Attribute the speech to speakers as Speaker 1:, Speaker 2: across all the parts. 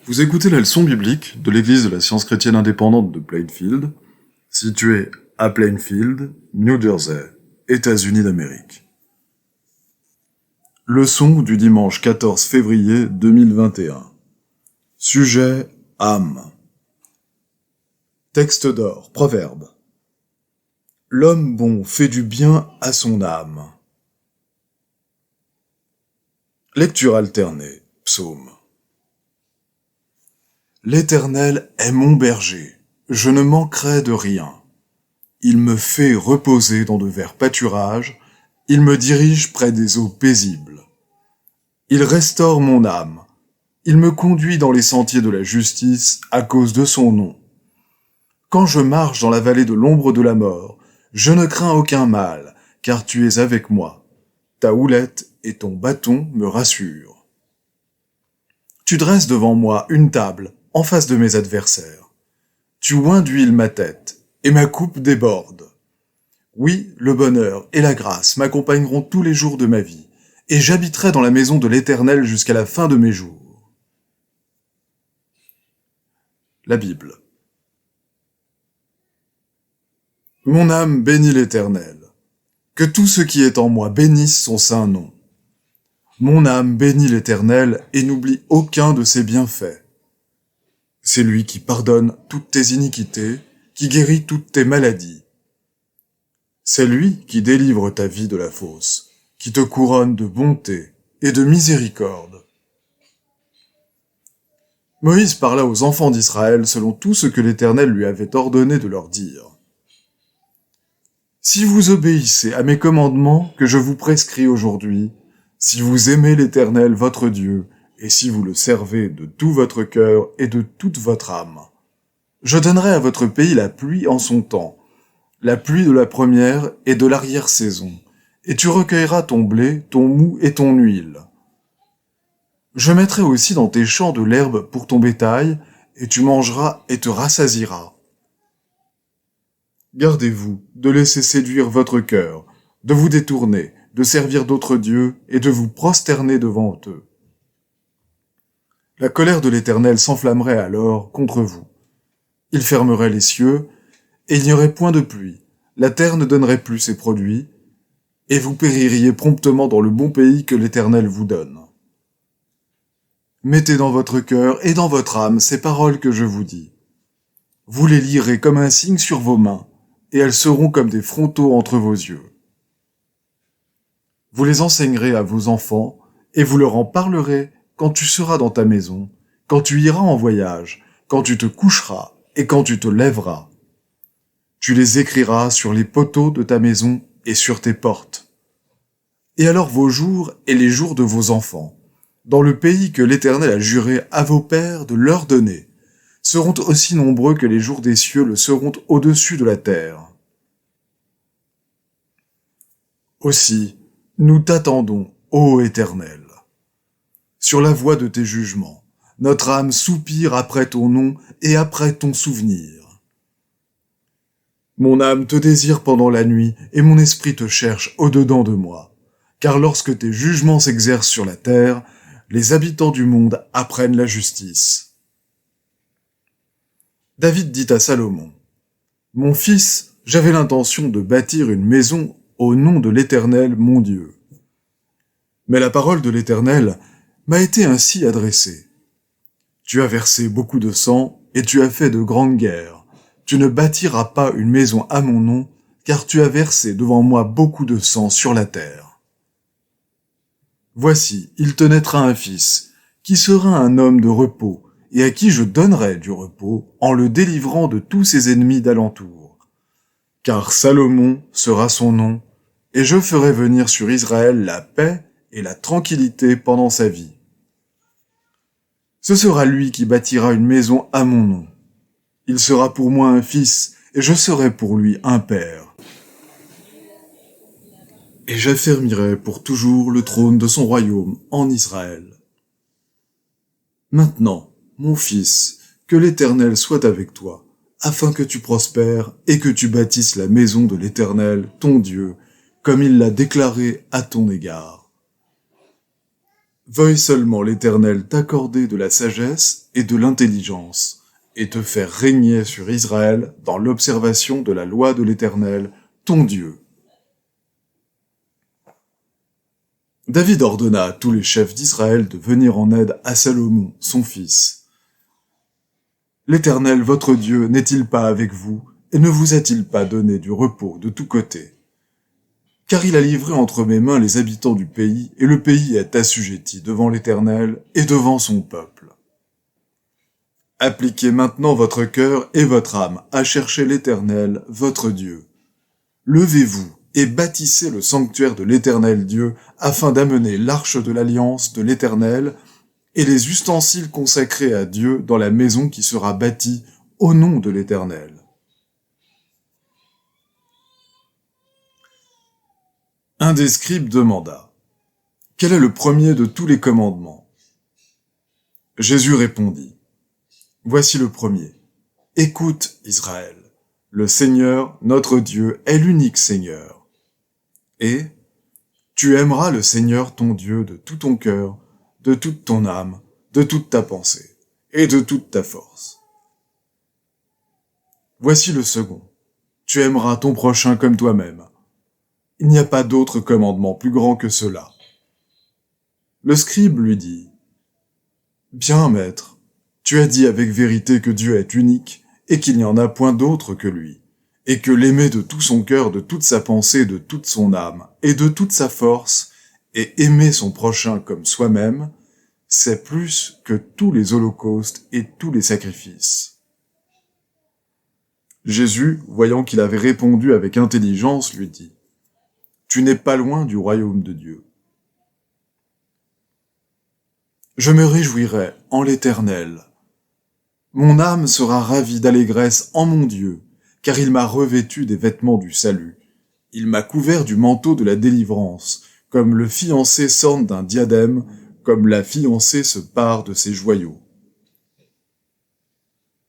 Speaker 1: Vous écoutez la leçon biblique de l'Église de la Science chrétienne indépendante de Plainfield, située à Plainfield, New Jersey, États-Unis d'Amérique. Leçon du dimanche 14 février 2021. Sujet âme. Texte d'or, proverbe. L'homme bon fait du bien à son âme. Lecture alternée, psaume. L'Éternel est mon berger, je ne manquerai de rien. Il me fait reposer dans de verts pâturages, il me dirige près des eaux paisibles. Il restaure mon âme, il me conduit dans les sentiers de la justice à cause de son nom. Quand je marche dans la vallée de l'ombre de la mort, je ne crains aucun mal, car tu es avec moi. Ta houlette et ton bâton me rassurent. Tu dresses devant moi une table, en face de mes adversaires. Tu oins d'huile ma tête, et ma coupe déborde. Oui, le bonheur et la grâce m'accompagneront tous les jours de ma vie, et j'habiterai dans la maison de l'Éternel jusqu'à la fin de mes jours. La Bible. Mon âme bénit l'Éternel. Que tout ce qui est en moi bénisse son saint nom. Mon âme bénit l'Éternel et n'oublie aucun de ses bienfaits. C'est lui qui pardonne toutes tes iniquités, qui guérit toutes tes maladies. C'est lui qui délivre ta vie de la fosse, qui te couronne de bonté et de miséricorde. Moïse parla aux enfants d'Israël selon tout ce que l'Éternel lui avait ordonné de leur dire. Si vous obéissez à mes commandements que je vous prescris aujourd'hui, si vous aimez l'Éternel votre Dieu, et si vous le servez de tout votre cœur et de toute votre âme, je donnerai à votre pays la pluie en son temps, la pluie de la première et de l'arrière-saison, et tu recueilleras ton blé, ton mou et ton huile. Je mettrai aussi dans tes champs de l'herbe pour ton bétail, et tu mangeras et te rassasieras. Gardez-vous de laisser séduire votre cœur, de vous détourner, de servir d'autres dieux et de vous prosterner devant eux. La colère de l'Éternel s'enflammerait alors contre vous. Il fermerait les cieux, et il n'y aurait point de pluie. La terre ne donnerait plus ses produits, et vous péririez promptement dans le bon pays que l'Éternel vous donne. Mettez dans votre cœur et dans votre âme ces paroles que je vous dis. Vous les lirez comme un signe sur vos mains, et elles seront comme des frontaux entre vos yeux. Vous les enseignerez à vos enfants, et vous leur en parlerez quand tu seras dans ta maison, quand tu iras en voyage, quand tu te coucheras et quand tu te lèveras. Tu les écriras sur les poteaux de ta maison et sur tes portes. Et alors vos jours et les jours de vos enfants, dans le pays que l'Éternel a juré à vos pères de leur donner, seront aussi nombreux que les jours des cieux le seront au-dessus de la terre. Aussi, nous t'attendons, ô Éternel. Sur la voie de tes jugements, notre âme soupire après ton nom et après ton souvenir. Mon âme te désire pendant la nuit et mon esprit te cherche au-dedans de moi, car lorsque tes jugements s'exercent sur la terre, les habitants du monde apprennent la justice. David dit à Salomon, « Mon fils, j'avais l'intention de bâtir une maison au nom de l'Éternel, mon Dieu. Mais la parole de l'Éternel m'a été ainsi adressée. Tu as versé beaucoup de sang et tu as fait de grandes guerres. Tu ne bâtiras pas une maison à mon nom, car tu as versé devant moi beaucoup de sang sur la terre. Voici, il te naîtra un fils, qui sera un homme de repos, et à qui je donnerai du repos en le délivrant de tous ses ennemis d'alentour. Car Salomon sera son nom, et je ferai venir sur Israël la paix et la tranquillité pendant sa vie. Ce sera lui qui bâtira une maison à mon nom. Il sera pour moi un fils, et je serai pour lui un père. Et j'affermirai pour toujours le trône de son royaume en Israël. Maintenant, mon fils, que l'Éternel soit avec toi, afin que tu prospères et que tu bâtisses la maison de l'Éternel, ton Dieu, comme il l'a déclaré à ton égard. Veuille seulement l'Éternel t'accorder de la sagesse et de l'intelligence, et te faire régner sur Israël dans l'observation de la loi de l'Éternel, ton Dieu. David ordonna à tous les chefs d'Israël de venir en aide à Salomon, son fils. L'Éternel, votre Dieu, n'est-il pas avec vous, et ne vous a-t-il pas donné du repos de tous côtés? Car il a livré entre mes mains les habitants du pays, et le pays est assujetti devant l'Éternel et devant son peuple. Appliquez maintenant votre cœur et votre âme à chercher l'Éternel, votre Dieu. Levez-vous et bâtissez le sanctuaire de l'Éternel Dieu, afin d'amener l'arche de l'alliance de l'Éternel et les ustensiles consacrés à Dieu dans la maison qui sera bâtie au nom de l'Éternel. Un des scribes demanda: « Quel est le premier de tous les commandements ?» Jésus répondit: « Voici le premier. Écoute, Israël, le Seigneur, notre Dieu, est l'unique Seigneur. Et tu aimeras le Seigneur ton Dieu de tout ton cœur, de toute ton âme, de toute ta pensée, et de toute ta force. Voici le second. Tu aimeras ton prochain comme toi-même. Il n'y a pas d'autre commandement plus grand que cela. » Le scribe lui dit: « Bien, maître, tu as dit avec vérité que Dieu est unique et qu'il n'y en a point d'autre que lui, et que l'aimer de tout son cœur, de toute sa pensée, de toute son âme et de toute sa force, et aimer son prochain comme soi-même, c'est plus que tous les holocaustes et tous les sacrifices. » Jésus, voyant qu'il avait répondu avec intelligence, lui dit: « Tu n'es pas loin du royaume de Dieu. » Je me réjouirai en l'Éternel. Mon âme sera ravie d'allégresse en mon Dieu, car il m'a revêtu des vêtements du salut. Il m'a couvert du manteau de la délivrance, comme le fiancé s'orne d'un diadème, comme la fiancée se pare de ses joyaux.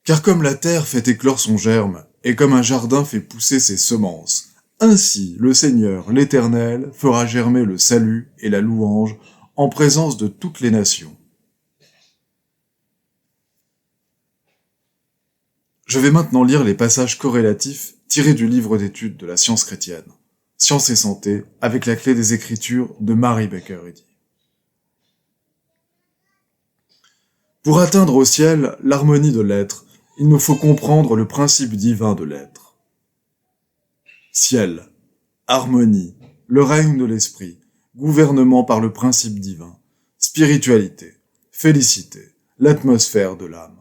Speaker 1: Car comme la terre fait éclore son germe, et comme un jardin fait pousser ses semences, ainsi le Seigneur, l'Éternel, fera germer le salut et la louange en présence de toutes les nations. Je vais maintenant lire les passages corrélatifs tirés du livre d'études de la science chrétienne, Science et santé, avec la clé des Écritures de Mary Baker Eddy. Pour atteindre au ciel l'harmonie de l'être, il nous faut comprendre le principe divin de l'être. Ciel, harmonie, le règne de l'esprit, gouvernement par le principe divin, spiritualité, félicité, l'atmosphère de l'âme.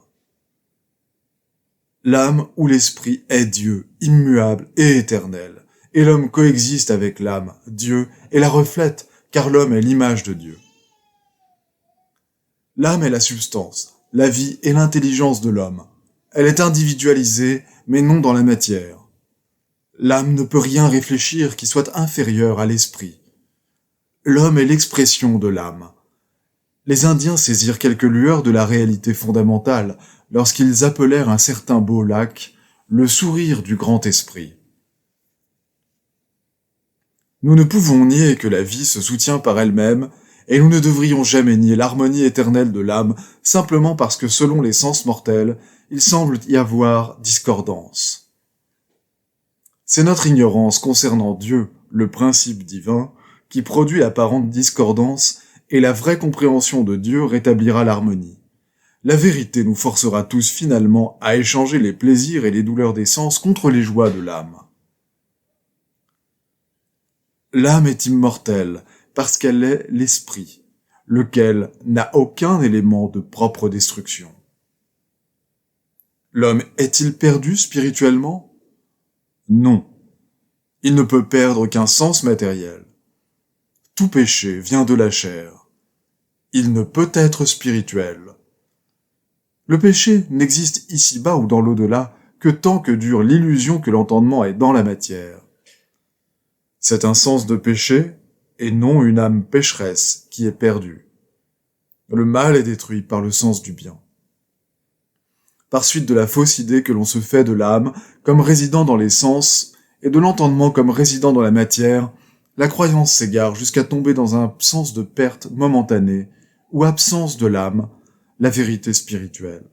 Speaker 1: L'âme ou l'esprit est Dieu, immuable et éternel, et l'homme coexiste avec l'âme, Dieu, et la reflète, car l'homme est l'image de Dieu. L'âme est la substance, la vie et l'intelligence de l'homme. Elle est individualisée, mais non dans la matière. L'âme ne peut rien réfléchir qui soit inférieur à l'esprit. L'homme est l'expression de l'âme. Les Indiens saisirent quelques lueurs de la réalité fondamentale lorsqu'ils appelèrent un certain beau lac le sourire du grand esprit. Nous ne pouvons nier que la vie se soutient par elle-même, et nous ne devrions jamais nier l'harmonie éternelle de l'âme simplement parce que selon les sens mortels, il semble y avoir discordance. C'est notre ignorance concernant Dieu, le principe divin, qui produit l'apparente discordance, et la vraie compréhension de Dieu rétablira l'harmonie. La vérité nous forcera tous finalement à échanger les plaisirs et les douleurs des sens contre les joies de l'âme. L'âme est immortelle parce qu'elle est l'esprit, lequel n'a aucun élément de propre destruction. L'homme est-il perdu spirituellement? Non. Il ne peut perdre qu'un sens matériel. Tout péché vient de la chair. Il ne peut être spirituel. Le péché n'existe ici-bas ou dans l'au-delà que tant que dure l'illusion que l'entendement est dans la matière. C'est un sens de péché et non une âme pécheresse qui est perdue. Le mal est détruit par le sens du bien. Par suite de la fausse idée que l'on se fait de l'âme comme résidant dans les sens et de l'entendement comme résidant dans la matière, la croyance s'égare jusqu'à tomber dans un sens de perte momentanée ou absence de l'âme, la vérité spirituelle.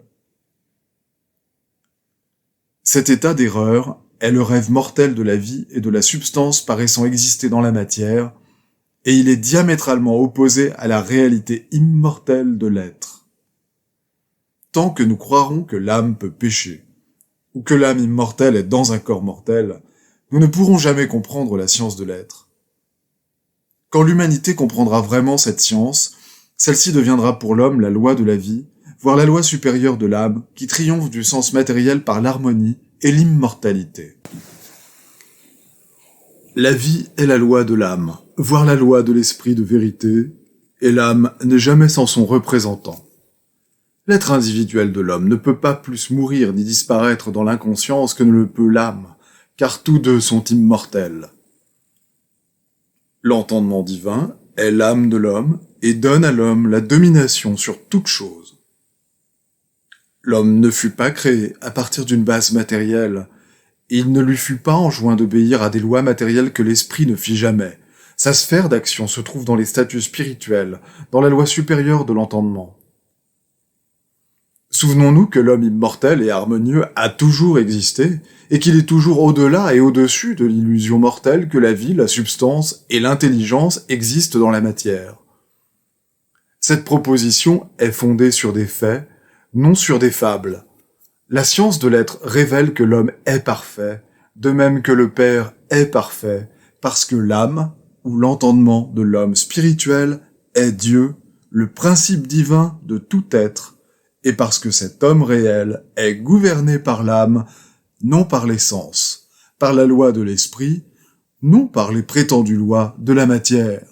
Speaker 1: Cet état d'erreur est le rêve mortel de la vie et de la substance paraissant exister dans la matière, et il est diamétralement opposé à la réalité immortelle de l'être. Tant que nous croirons que l'âme peut pécher, ou que l'âme immortelle est dans un corps mortel, nous ne pourrons jamais comprendre la science de l'être. Quand l'humanité comprendra vraiment cette science, celle-ci deviendra pour l'homme la loi de la vie, voire la loi supérieure de l'âme, qui triomphe du sens matériel par l'harmonie et l'immortalité. La vie est la loi de l'âme, voire la loi de l'esprit de vérité, et l'âme n'est jamais sans son représentant. L'être individuel de l'homme ne peut pas plus mourir ni disparaître dans l'inconscience que ne le peut l'âme, car tous deux sont immortels. L'entendement divin est l'âme de l'homme et donne à l'homme la domination sur toute chose. L'homme ne fut pas créé à partir d'une base matérielle, et il ne lui fut pas enjoint d'obéir à des lois matérielles que l'esprit ne fit jamais. Sa sphère d'action se trouve dans les statuts spirituels, dans la loi supérieure de l'entendement. Souvenons-nous que l'homme immortel et harmonieux a toujours existé, et qu'il est toujours au-delà et au-dessus de l'illusion mortelle que la vie, la substance et l'intelligence existent dans la matière. Cette proposition est fondée sur des faits, non sur des fables. La science de l'être révèle que l'homme est parfait, de même que le Père est parfait, parce que l'âme, ou l'entendement de l'homme spirituel, est Dieu, le principe divin de tout être, et parce que cet homme réel est gouverné par l'âme, non par les sens, par la loi de l'esprit, non par les prétendues lois de la matière.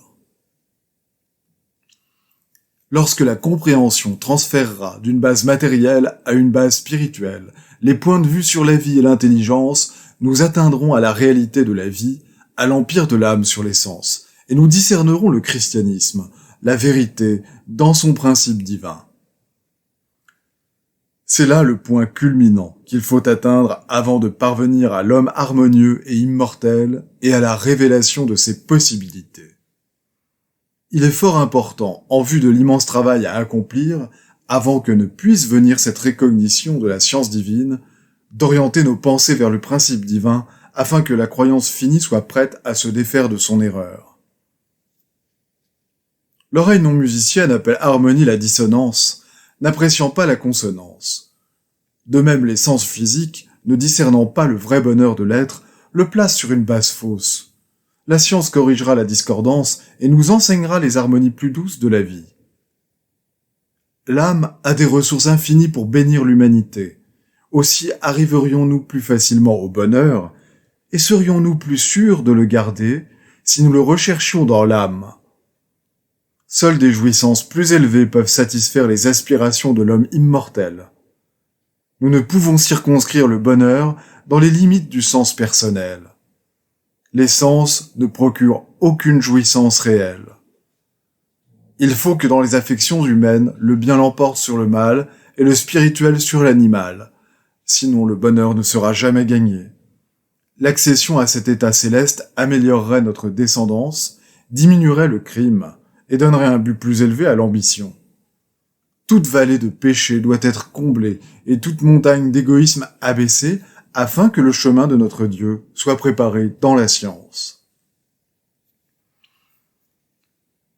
Speaker 1: Lorsque la compréhension transférera d'une base matérielle à une base spirituelle les points de vue sur la vie et l'intelligence, nous atteindrons à la réalité de la vie, à l'empire de l'âme sur les sens, et nous discernerons le christianisme, la vérité, dans son principe divin. C'est là le point culminant qu'il faut atteindre avant de parvenir à l'homme harmonieux et immortel et à la révélation de ses possibilités. Il est fort important, en vue de l'immense travail à accomplir, avant que ne puisse venir cette recognition de la science divine, d'orienter nos pensées vers le principe divin afin que la croyance finie soit prête à se défaire de son erreur. L'oreille non musicienne appelle harmonie la dissonance, n'appréciant pas la consonance. De même, les sens physiques, ne discernant pas le vrai bonheur de l'être, le placent sur une base fausse. La science corrigera la discordance et nous enseignera les harmonies plus douces de la vie. L'âme a des ressources infinies pour bénir l'humanité. Aussi arriverions-nous plus facilement au bonheur et serions-nous plus sûrs de le garder si nous le recherchions dans l'âme. Seules des jouissances plus élevées peuvent satisfaire les aspirations de l'homme immortel. Nous ne pouvons circonscrire le bonheur dans les limites du sens personnel. Les sens ne procurent aucune jouissance réelle. Il faut que dans les affections humaines, le bien l'emporte sur le mal et le spirituel sur l'animal. Sinon, le bonheur ne sera jamais gagné. L'accession à cet état céleste améliorerait notre descendance, diminuerait le crime et donnerait un but plus élevé à l'ambition. Toute vallée de péché doit être comblée et toute montagne d'égoïsme abaissée afin que le chemin de notre Dieu soit préparé dans la science.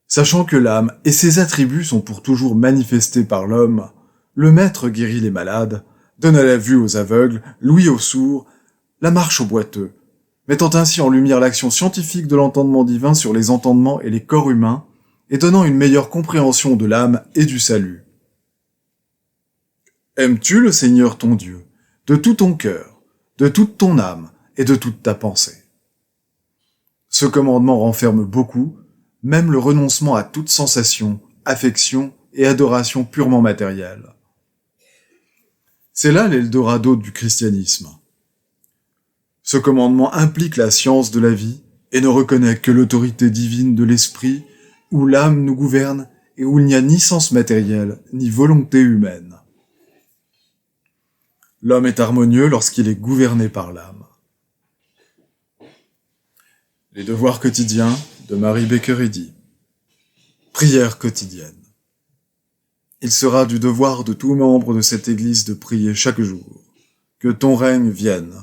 Speaker 1: Sachant que l'âme et ses attributs sont pour toujours manifestés par l'homme, le maître guérit les malades, donne à la vue aux aveugles, l'ouïe aux sourds, la marche aux boiteux, mettant ainsi en lumière l'action scientifique de l'entendement divin sur les entendements et les corps humains, et donnant une meilleure compréhension de l'âme et du salut. Aimes-tu le Seigneur ton Dieu, de tout ton cœur, de toute ton âme et de toute ta pensée? Ce commandement renferme beaucoup, même le renoncement à toute sensation, affection et adoration purement matérielle. C'est là l'Eldorado du christianisme. Ce commandement implique la science de la vie et ne reconnaît que l'autorité divine de l'esprit où l'âme nous gouverne et où il n'y a ni sens matériel ni volonté humaine. L'homme est harmonieux lorsqu'il est gouverné par l'âme. Les devoirs quotidiens de Marie Baker Eddy. Prière quotidienne. Il sera du devoir de tout membre de cette Église de prier chaque jour. Que ton règne vienne,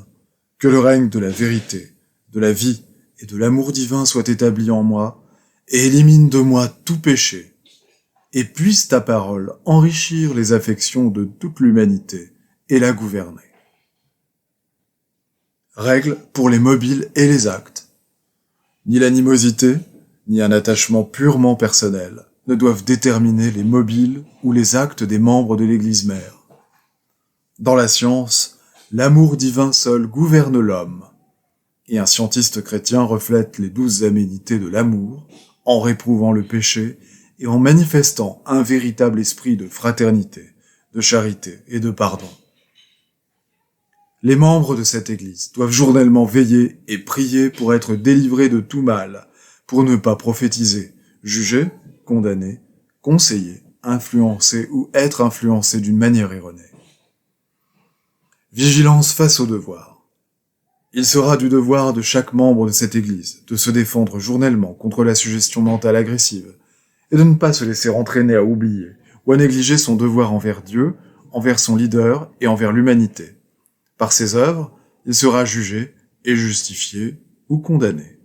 Speaker 1: que le règne de la vérité, de la vie et de l'amour divin soit établi en moi, et élimine de moi tout péché, et puisse ta parole enrichir les affections de toute l'humanité et la gouverner. Règles pour les mobiles et les actes. Ni l'animosité, ni un attachement purement personnel ne doivent déterminer les mobiles ou les actes des membres de l'Église mère. Dans la science, l'amour divin seul gouverne l'homme, et un scientiste chrétien reflète les 12 aménités de l'amour en réprouvant le péché et en manifestant un véritable esprit de fraternité, de charité et de pardon. Les membres de cette Église doivent journellement veiller et prier pour être délivrés de tout mal, pour ne pas prophétiser, juger, condamner, conseiller, influencer ou être influencé d'une manière erronée. Vigilance face au devoir. Il sera du devoir de chaque membre de cette Église de se défendre journellement contre la suggestion mentale agressive et de ne pas se laisser entraîner à oublier ou à négliger son devoir envers Dieu, envers son leader et envers l'humanité. Par ses œuvres, il sera jugé et justifié ou condamné.